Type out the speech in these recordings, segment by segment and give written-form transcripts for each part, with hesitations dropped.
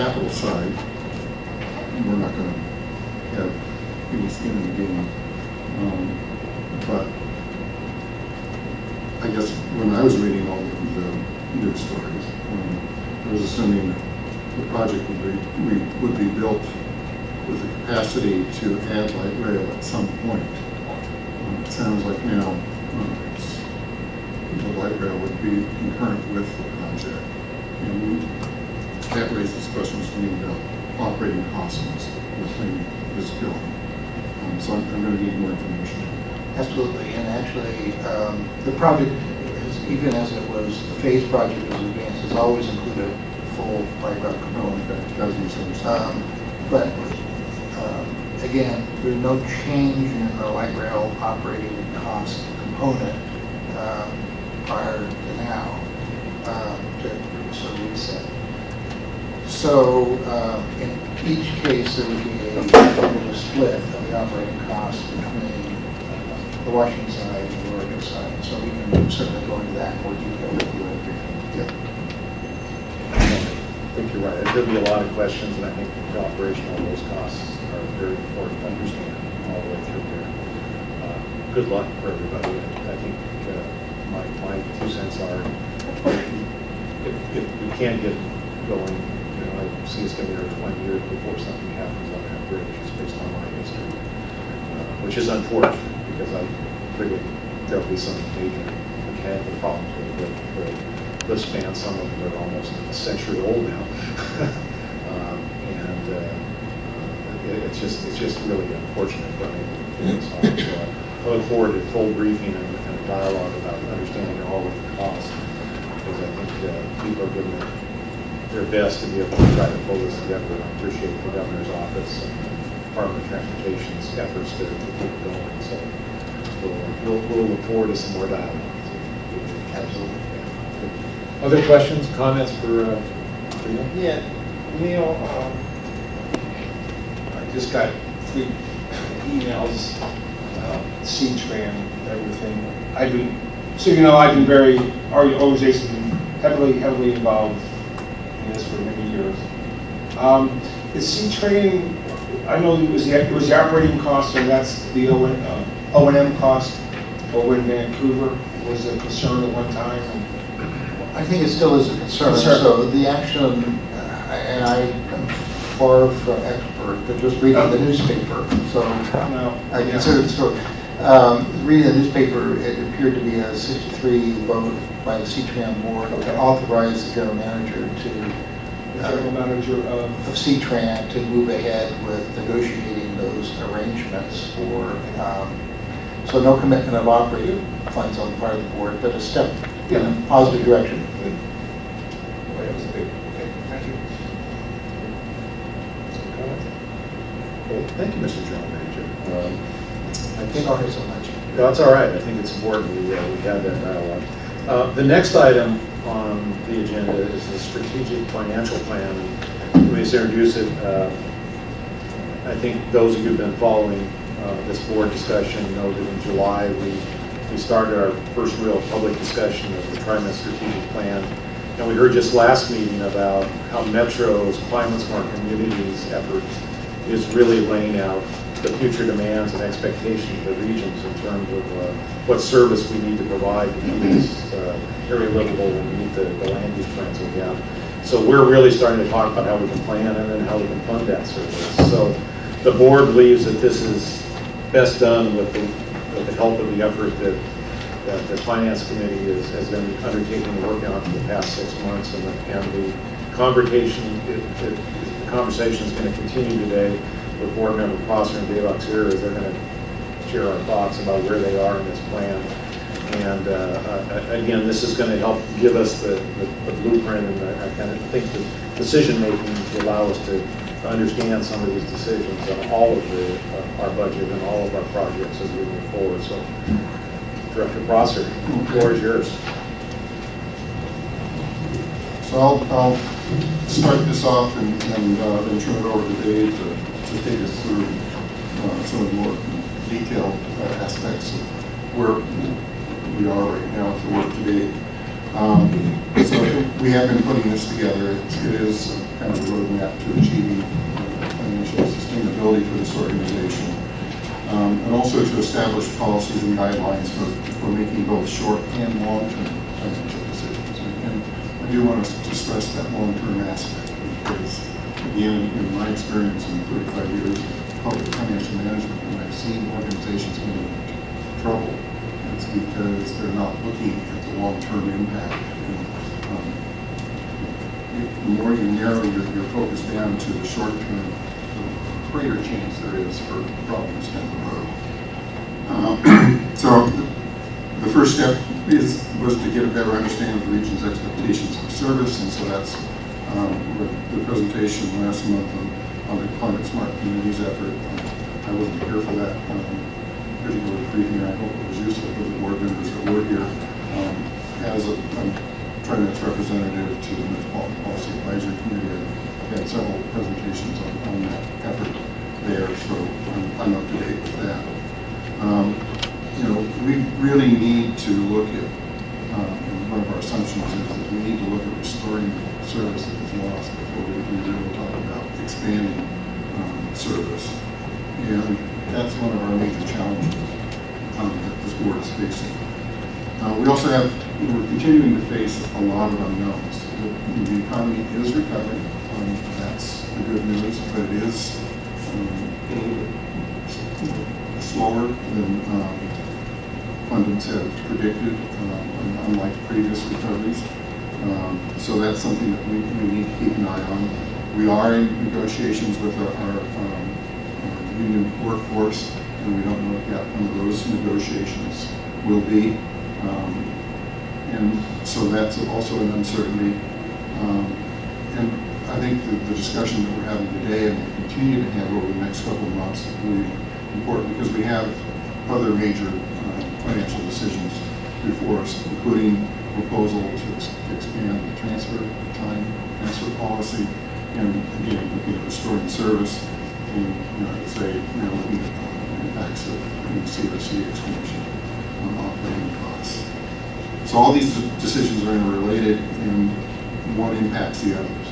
capital side, we're not going to have any skin in the game. But I guess when I was reading all of the news stories, I was assuming that the project would be built with the capacity to add light rail at some point. It sounds like now the light rail would be concurrent with the project. And that raises questions to me about operating costs as the thing is going. So I'm going to need more information. Absolutely, and actually, the project, even as it was, the phase project was advanced, has always included a full light rail component. That was misunderstood. But again, there's no change in the light rail operating cost component prior to now, to sort of reset. So in each case, there would be a split of the operating costs between the Washington side and the Oregon side. So we can certainly go into that in more detail with you in briefing. Yeah. I think you're right. There'll be a lot of questions, and I think the operation of those costs are very important to understand all the way through there. Good luck for everybody. I think my 2 cents are, if we can't get going, I see it's going to be 20 years before something happens on that bridge, just based on my history, which is unfortunate because I figure there'll be some major mechanical problems with the span. Some of them are almost a century old now, and it's just really unfortunate for me. So I look forward to full briefing and a dialogue about understanding all of the costs, because I think people are doing their best to be able to try to pull this together. I appreciate the governor's office and the Department of Transportation's efforts to keep it going. So we'll look forward to some more dialogue. Absolutely. Other questions, comments for Neil? Yeah, Neil, I just got 3 emails about C-Tran and everything. I've been very, our organization's been heavily involved in this for many years. Is C-Tran, I know it was the operating cost, and that's the O&M cost over in Vancouver was a concern at one time. I think it still is a concern. So the action, and I am far from expert, but just reading the newspaper. So I consider it so. Reading the newspaper, it appeared to be a 6-3 vote by the C-Tran board to authorize the general manager of C-Tran to move ahead with negotiating those arrangements for. So no commitment of operating funds on the part of the board, but a step in a positive direction. Thank you. Okay, thank you, Mr. General Manager. I think Sorry so much. that's all right. I think it's important we have that dialogue. The next item on the agenda is the strategic financial plan. Let me just introduce it. I think those of you who've been following this board discussion know that in July we started our first real public discussion of the TriMet strategic plan. And we heard just last meeting about how Metro's Climate Smart Communities effort is really laying out the future demands and expectations of the regions in terms of what service we need to provide to keep this area livable and meet the land use plans that we have. So we're really starting to talk about how we can plan and then how we can fund that service. So the board believes that this is best done with the help of the effort that the Finance Committee has been undertaking to work on for the past 6 months, and the conversation is going to continue today with Board Member Prosser and Dave Auxer as they're going to share our thoughts about where they are in this plan. And again, this is going to help give us the blueprint, and I kind of think the decision making to allow us to understand some of these decisions on all of our budget and all of our projects as we move forward. So, Director Prosser, the floor is yours. So I'll start this off and then turn it over to Dave to take us through some of the more detailed aspects of where we are right now at the work to date. So we have been putting this together. It is kind of a roadmap to achieving financial sustainability for this organization. And also to establish policies and guidelines for making both short and long-term financial decisions. And I do want to stress that long-term aspect because, again, in my experience in 35 years of public financial management, when I've seen organizations get into trouble, it's because they're not looking at the long-term impact. And, the more you narrow your focus down to the short term, the greater chance there is for problems down the road. So the first step was to get a better understanding of the region's expectations for service, and so that's with the presentation last month on the Climate Smart Communities effort. I wasn't here for that particular briefing. I hope it was useful for the board members that were here. As a TriMet's representative to the Metropolitan Policy Advisory Committee, I've had several presentations on that effort there, so I'm up to date with that. We really need to look at, and one of our assumptions is that we need to look at restoring service that is lost before we really talk about expanding service. And that's one of our major challenges that this board is facing. We're continuing to face a lot of unknowns. The economy is recovering. That's the good news, but it is a little bit slower than pundits have predicted, unlike previous recoveries. So that's something that we need to keep an eye on. We are in negotiations with our union workforce, and we don't know what the outcome of those negotiations will be. And so that's also an uncertainty. And I think the discussion that we're having today and will continue to have over the next couple of months is really important because we have other major financial decisions before us, including proposal to expand the transfer policy, and again, looking at restoring service, and I would say, looking at the impacts of CRC expansion on operating costs. So all these decisions are interrelated, and one impacts the others.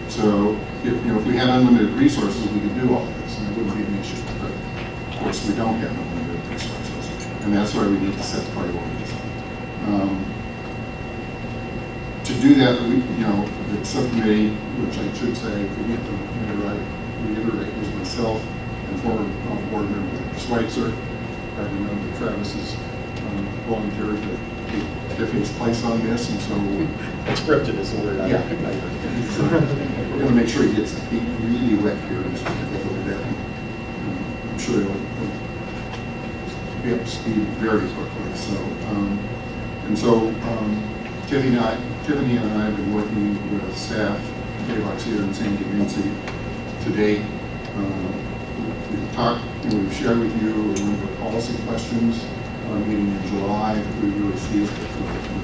So if we had unlimited resources, we could do all this, and it wouldn't be an issue. But of course, we don't have unlimited resources, and that's why we need to set priorities. To do that, the subcommittee, which I should say, reiterate, was myself and former board member Schweitzer. I remember that Travis has volunteered to take Tiffany's place on this, and so Scripted is the word. yeah, we're going to make sure he gets his feet really wet here and take a look at that. I'm sure he'll be up to speed very quickly. So, Tiffany and I have been working with staff, Dave Oxier and Sandy Mincy, to date. We've talked and we've shared with you a number of policy questions on a meeting in July that we really see as the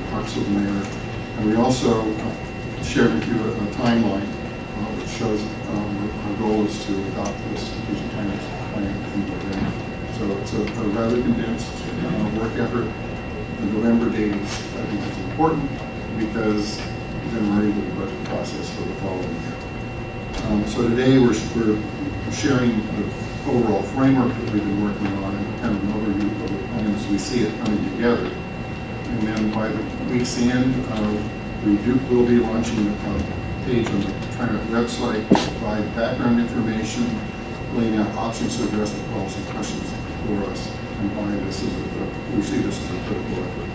crux of the matter. And we also shared with you a timeline which shows our goal is to adopt this strategic finance plan in November. So it's a rather condensed work effort. The November date is, I think, is important because then we're into the budget process for the following year. So today we're sharing the overall framework that we've been working on and kind of an overview of the plan as we see it coming together. And then by the week's end, we'll be launching a page on the TriMet website to provide background information, laying out options to address the policy questions before us, and why we see this as a critical effort.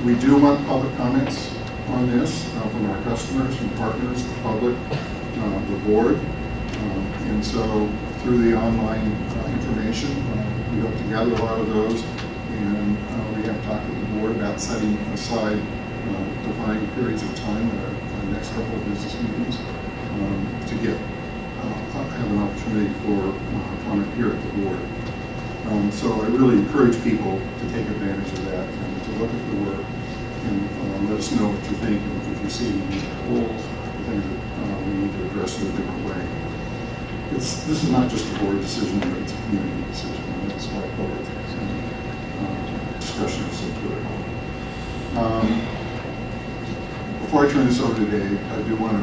We do want public comments on this from our customers, from partners, the public, the board. And so through the online information, we hope to gather a lot of those. And we have talked with the board about setting aside defined periods of time at our next couple of business meetings to have an opportunity for comment here at the board. So I really encourage people to take advantage of that and to look at the work and let us know what you think, and if you see any holes, things that we need to address in a different way. This is not just a board decision, but it's a community decision, and that's why board discussion is so critical. Before I turn this over to Dave, I do want to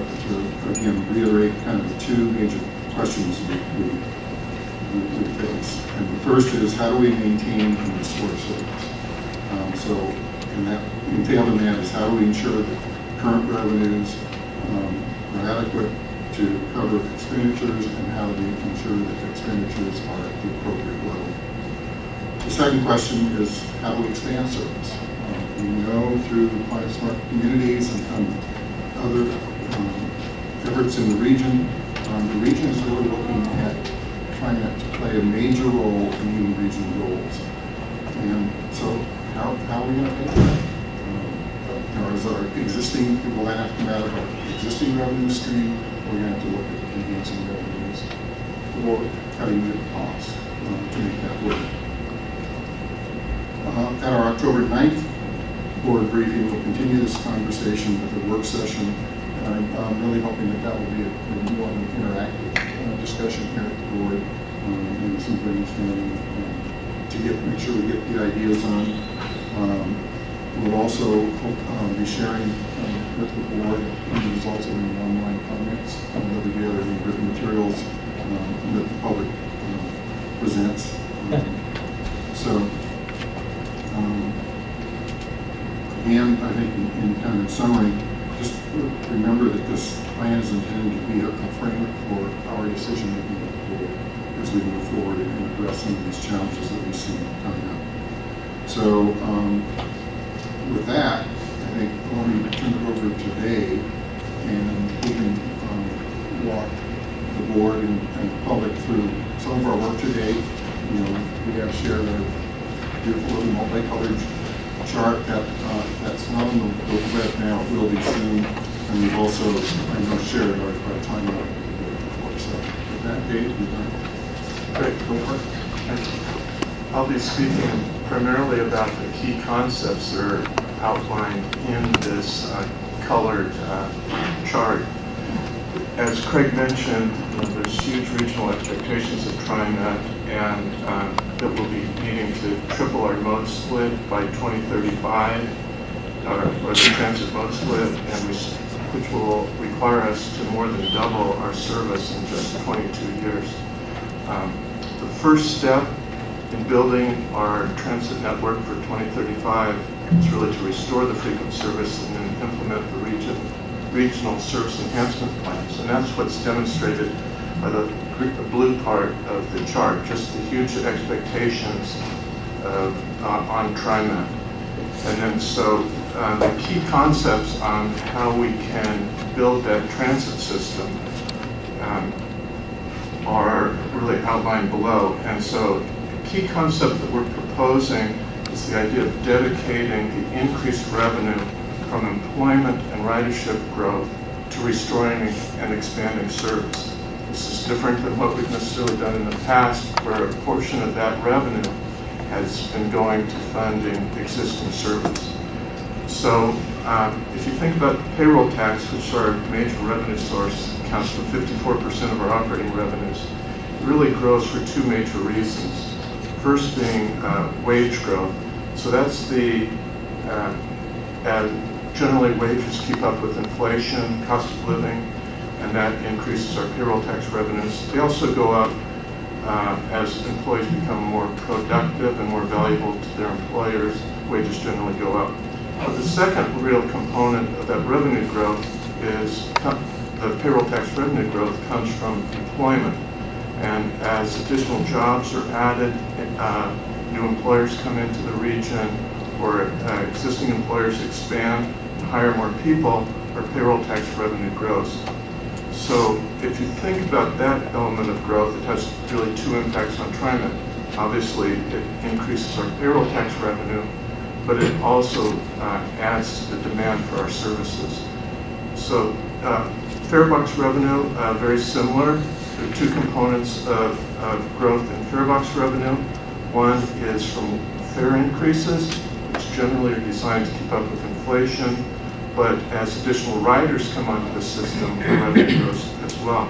again reiterate kind of the two major questions we face. And the first is, how do we maintain and restore service? So, and that entailed in that is, how do we ensure that current revenues are adequate to cover expenditures, and how do we ensure that the expenditures are at the appropriate level? The second question is, how do we expand service? We know through Climate Smart Communities and other efforts in the region is really looking at trying to play a major role in meeting regional goals. And so how are we going to pay for that? Is our existing, will that have to come out of our existing revenue stream, or we're going to have to look at enhancing revenues or cutting the costs to make that work? At our October 9th board briefing, we'll continue this conversation with a work session, and I'm really hoping that will be a more interactive discussion here at the board, and some brainstorming to make sure we get the ideas on. We'll also be sharing with the board the results of the online comments that we gather in written materials that the public presents. Again, I think in kind of summary, just remember that this plan is intended to be a framework for our decision-making at the board as we move forward and address some of these challenges that we see coming up. So with that, I think let me turn it over to Dave, and he can walk the board and the public through some of our work today. We have shared a beautiful little multicolored chart that's not on the web now. It will be soon, and we've also, I know, shared our timeline before. So with that, Dave, you're done. Great. Go for it. I'll be speaking primarily about the key concepts that are outlined in this colored chart. As Craig mentioned, there's huge regional expectations of TriMet, and that we'll be needing to triple our mode split by 2035, or the transit mode split, and which will require us to more than double our service in just 22 years. The first step in building our transit network for 2035 is really to restore the frequent service and then implement the regional service enhancement plans. And that's what's demonstrated by the blue part of the chart, just the huge expectations on TriMet. And then so the key concepts on how we can build that transit system are really outlined below. And so the key concept that we're proposing is the idea of dedicating the increased revenue from employment and ridership growth to restoring and expanding service. This is different than what we've necessarily done in the past, where a portion of that revenue has been going to funding existing service. So if you think about the payroll tax, which is our major revenue source, accounts for 54% of our operating revenues, it really grows for two major reasons. First being wage growth. So that's generally wages keep up with inflation, cost of living, and that increases our payroll tax revenues. They also go up as employees become more productive and more valuable to their employers. Wages generally go up. But the second real component of that revenue growth is the payroll tax revenue growth comes from employment. And as additional jobs are added, new employers come into the region, or existing employers expand and hire more people, our payroll tax revenue grows. So if you think about that element of growth, it has really two impacts on TriMet. Obviously, it increases our payroll tax revenue, but it also adds to the demand for our services. So fare box revenue, very similar. There are two components of growth in fare box revenue. One is from fare increases, which generally are designed to keep up with inflation, but as additional riders come onto the system, the revenue grows as well.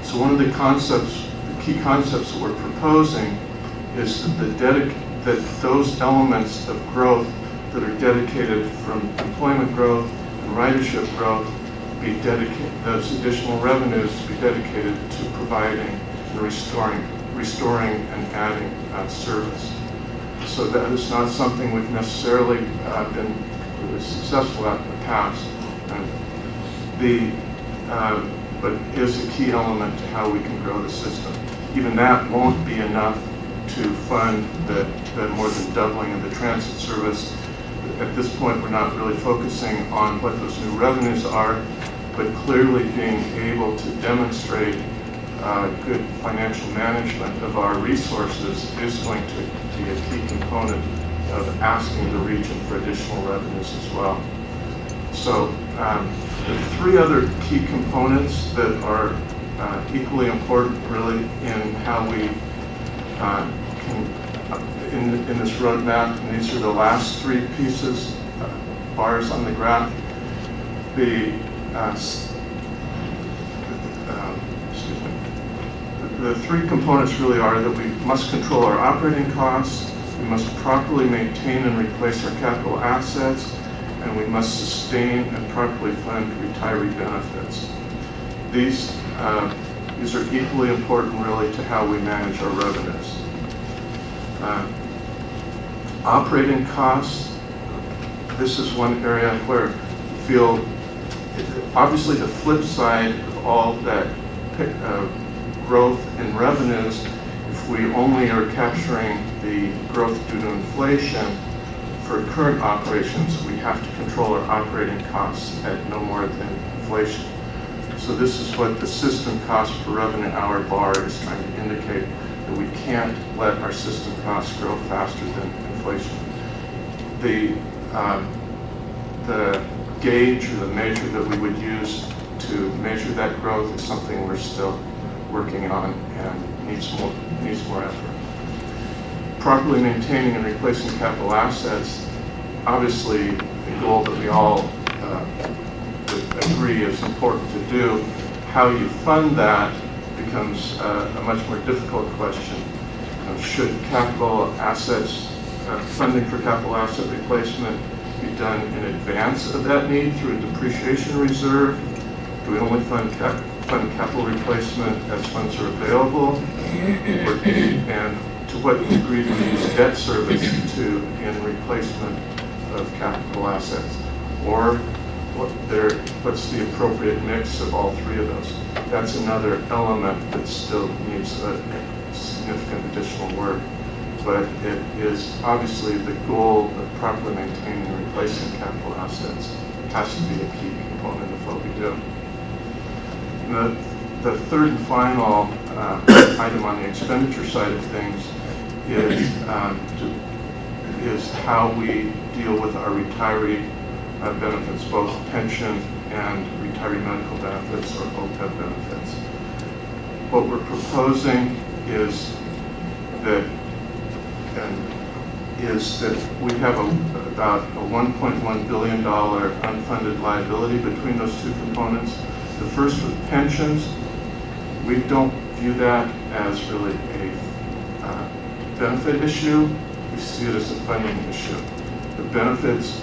So one of the key concepts that we're proposing is that those elements of growth that are dedicated from employment growth and ridership growth be dedicated, those additional revenues be dedicated to providing and restoring and adding service. So that is not something we've necessarily been really successful at in the past. But is a key element to how we can grow the system. Even that won't be enough to fund the more than doubling of the transit service. At this point, we're not really focusing on what those new revenues are, but clearly being able to demonstrate good financial management of our resources is going to be a key component of asking the region for additional revenues as well. So the three other key components that are equally important really in how we in this roadmap, and these are the last three pieces, bars on the graph. The three components really are that we must control our operating costs, we must properly maintain and replace our capital assets, and we must sustain and properly fund retiree benefits. These are equally important really to how we manage our revenues. Operating costs, this is one area where we feel, obviously the flip side of all that growth in revenues, if we only are capturing the growth due to inflation, for current operations, we have to control our operating costs at no more than inflation. So this is what the system cost per revenue hour bar is trying to indicate, that we can't let our system costs grow faster than inflation. The gauge or the measure that we would use to measure that growth is something we're still working on and needs more effort. Properly maintaining and replacing capital assets, obviously a goal that we all agree is important to do. How you fund that becomes a much more difficult question. Should capital assets, funding for capital asset replacement be done in advance of that need through a depreciation reserve? Do we only fund capital replacement as funds are available? And to what degree do we use debt service in replacement of capital assets? Or what's the appropriate mix of all three of those? That's another element that still needs a significant additional work. But it is obviously the goal of properly maintaining and replacing capital assets has to be a key component of what we do. The third and final item on the expenditure side of things is how we deal with our retiree benefits, both pension and retiree medical benefits or OPEB benefits. What we're proposing is that we have about a $1.1 billion unfunded liability between those two components. The first with pensions, we don't view that as really a benefit issue. We see it as a funding issue. The benefits,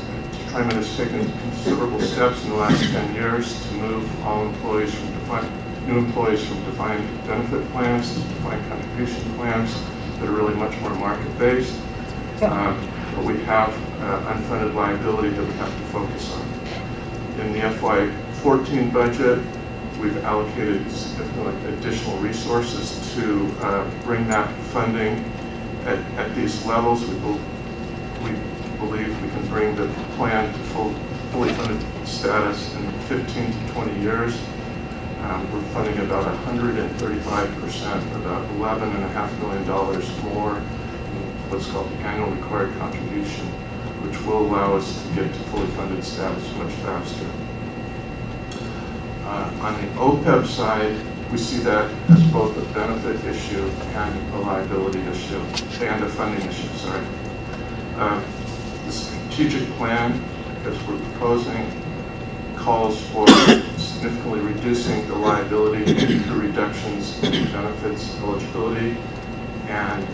TriMet has taken considerable steps in the last 10 years to move all employees from new employees from defined benefit plans to defined contribution plans that are really much more market-based. But we have unfunded liability that we have to focus on. In the FY14 budget, we've allocated significant additional resources to bring that funding at these levels. We believe we can bring the plan to fully funded status in 15 to 20 years. We're funding about 135%, about $11.5 million more in what's called the annual required contribution, which will allow us to get to fully funded status much faster. On the OPEB side, we see that as both a benefit issue and a liability issue, and a funding issue, sorry. The strategic plan, as we're proposing, calls for significantly reducing the liability through reductions in benefits eligibility and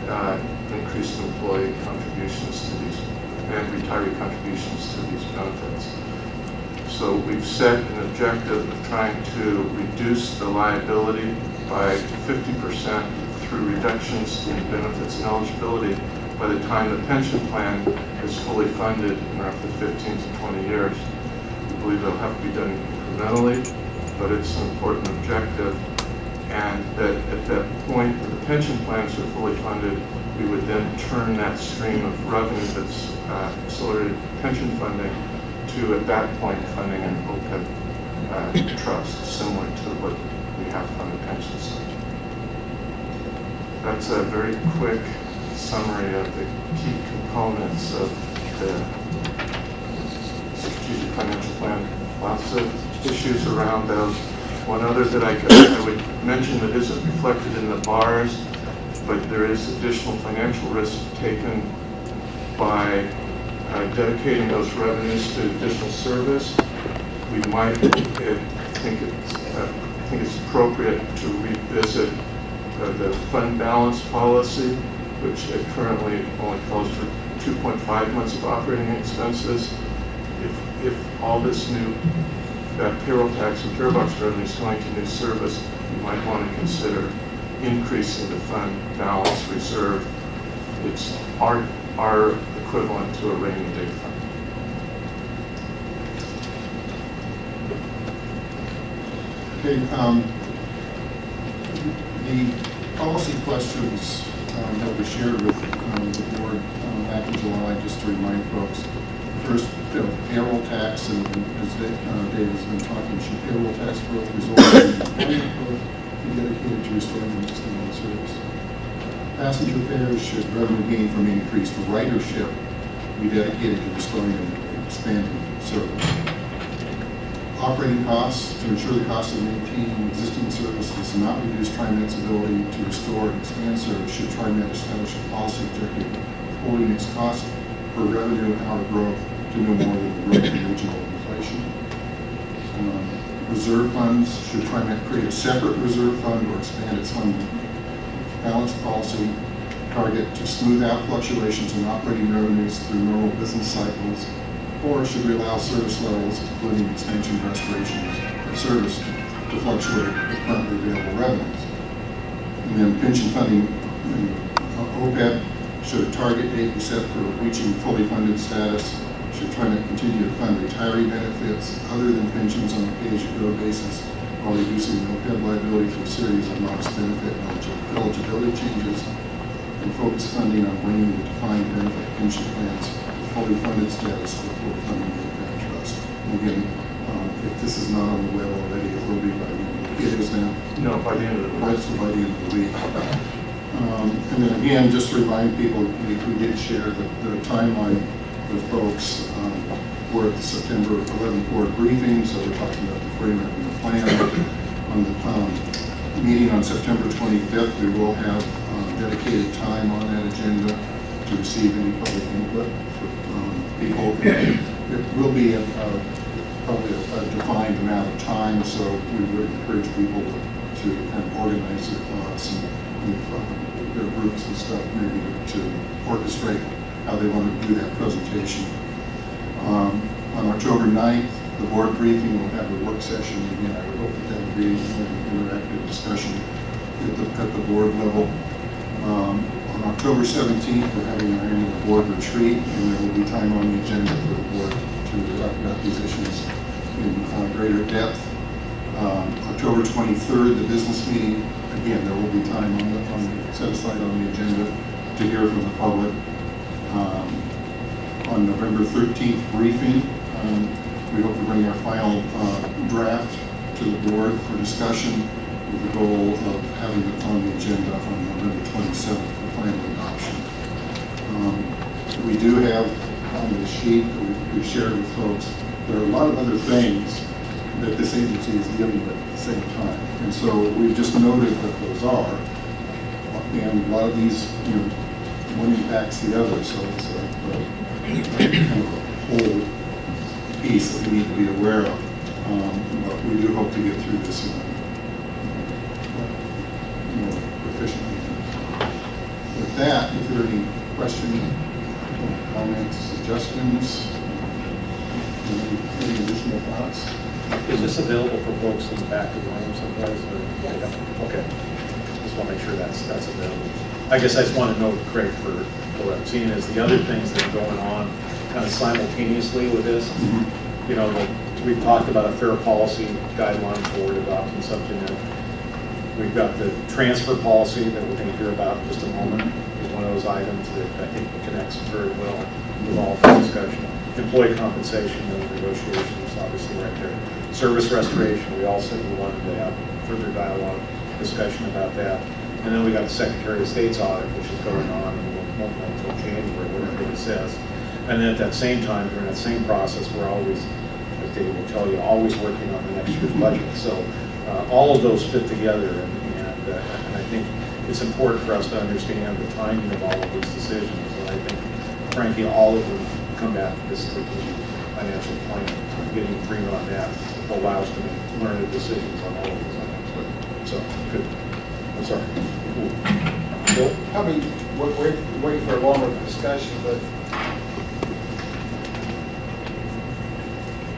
increased employee contributions to these, and retiree contributions to these benefits. So we've set an objective of trying to reduce the liability by 50% through reductions in benefits and eligibility by the time the pension plan is fully funded in roughly 15 to 20 years. We believe that'll have to be done incrementally, but it's an important objective. And that at that point, when the pension plans are fully funded, we would then turn that stream of revenue that's accelerated pension funding to, at that point, funding an OPEB trust, similar to what we have on the pension side. That's a very quick summary of the key components of the strategic financial plan. Lots of issues around those. One other that I would mention that isn't reflected in the bars, but there is additional financial risk taken by dedicating those revenues to additional service. We might think it's appropriate to revisit the fund balance policy, which currently only calls for 2.5 months of operating expenses. If all this new payroll tax and care box revenue is going to new service, you might want to consider increasing the fund balance reserve. It's our equivalent to a rainy day fund. Okay, the policy questions that we shared with the board back in July, just to remind folks. First, payroll tax, and as Dave has been talking, should payroll tax growth result in employment growth be dedicated to restoring and extending service? Passenger fares, should revenue gain from increased ridership be dedicated to restoring and expanding service? Operating costs, to ensure the cost of maintaining existing service does not reduce TriMet's ability to restore and expand service, should TriMet establish a policy objective of holding its cost per revenue hour growth to no more than the growth in regional inflation? Reserve funds, should TriMet create a separate reserve fund or expand its fund balance policy target to smooth out fluctuations in operating revenues through normal business cycles? Or should we allow service levels, including expansion and restoration of service, to fluctuate with currently available revenues? And then pension funding, OPEB, should a target date be set for reaching fully funded status? Should TriMet continue to fund retiree benefits other than pensions on a pay-as-you-go basis while reducing the OPEB liability through a series of modest benefit eligibility changes, and focus funding on bringing the defined benefit pension plans to fully funded status before funding the OPEB trust? And again, if this is not on the web already, it will be by the end of the week. It is now. No, by the end of the Right, so by the end of the week. And then again, just to remind people, we did share the timeline with folks. We're at the September 11th board briefing, so we're talking about the framework and the plan. On the meeting on September 25th, we will have dedicated time on that agenda to receive any public input for people. It will be probably a defined amount of time, so we would encourage people to kind of organize their thoughts and their groups and stuff, maybe to orchestrate how they want to do that presentation. On October 9th, the board briefing will have a work session. Again, I would hope that would be an interactive discussion at the board level. On October 17th, we're having our annual board retreat, and there will be time on the agenda for the board to talk about these issues in greater depth. October 23rd, the business meeting. Again, there will be time set aside on the agenda to hear from the public. On November 13th briefing, we hope to bring our final draft to the board for discussion with the goal of having it on the agenda on November 27th for final adoption. We do have on the sheet that we've shared with folks, there are a lot of other things that this agency is dealing with at the same time. And so we've just noted what those are. And a lot of these, one impacts the other, so it's kind of a whole piece that we need to be aware of. But we do hope to get through this more efficiently. With that, if there are any questions, comments, suggestions, Any additional thoughts? Is this available for folks in the back of the room someplace? or- Yes. Yeah, okay. Just want to make sure that's available. I guess I just want to note, Craig, for what I'm seeing is the other things that are going on kind of simultaneously with this. You know, we've talked about a fair policy guideline for adopting something that we've got the transfer policy that we're going to hear about in just a moment. Is one of those items that I think connects very well with all the discussion. Employee compensation and negotiations, obviously right there. Service restoration, we all said we wanted to have further dialogue, discussion about that. And then we got the Secretary of State's audit, which is going on, and we won't know until January, whatever it says. And then at that same time, during that same process, we're always, as Dave will tell you, always working on the next year's budget. So all of those fit together, and I think it's important for us to understand the timing of all of these decisions. And I think, frankly, all of them come back to this strategic financial plan. Getting agreement on that allows us to make learned decisions on all of these items. So, good. I'm sorry. Bill? Probably wait for a longer discussion, but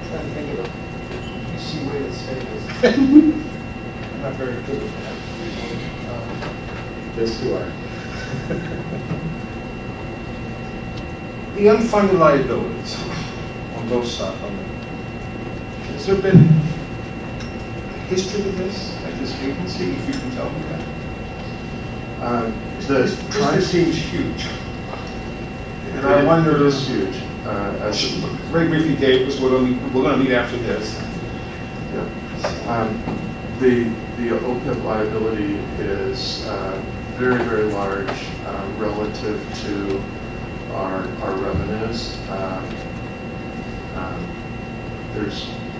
trying to think of a easy way to say this. I'm not very good at that. Yes, you are. The unfunded liabilities on both sides. Has there been a history of this at this agency, if you can tell me that? This seems huge. And I wonder, It is huge. very briefly, Dave, because we're going to meet after this. Yeah. The OPEB liability is very, very large relative to our revenues.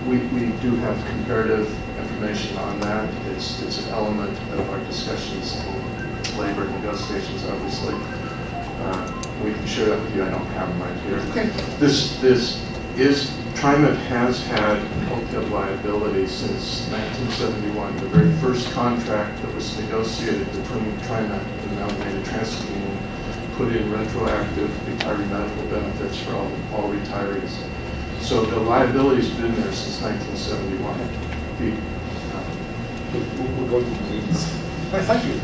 We do have comparative information on that. It's an element of our discussions in labor negotiations, obviously. We can share that with you. I don't have them right here. Okay. This is, TriMet has had OPEB liability since 1971. The very first contract that was negotiated between TriMet and the Amalgamated Transit Union put in retroactive retiree medical benefits for all retirees. So the liability's been there since 1971. We'll go to the meetings. Thank you.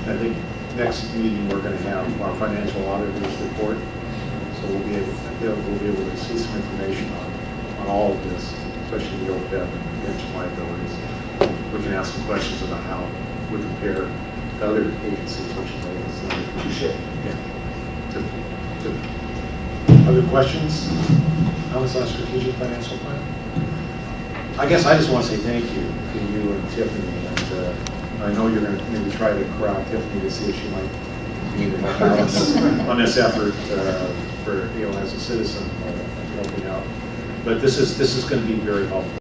I think next meeting, we're going to have our financial auditor's report. So we'll be able to see some information on all of this, especially the OPEB and pension liabilities. We can ask some questions about how we compare to other agencies, which is Touche. yeah. Good. Good. Other questions on this strategic financial plan? I guess I just want to say thank you to you and Tiffany, and I know you're going to maybe try to corral Tiffany to see if she might need help out on this effort for, as a citizen, helping out. But this is going to be very helpful.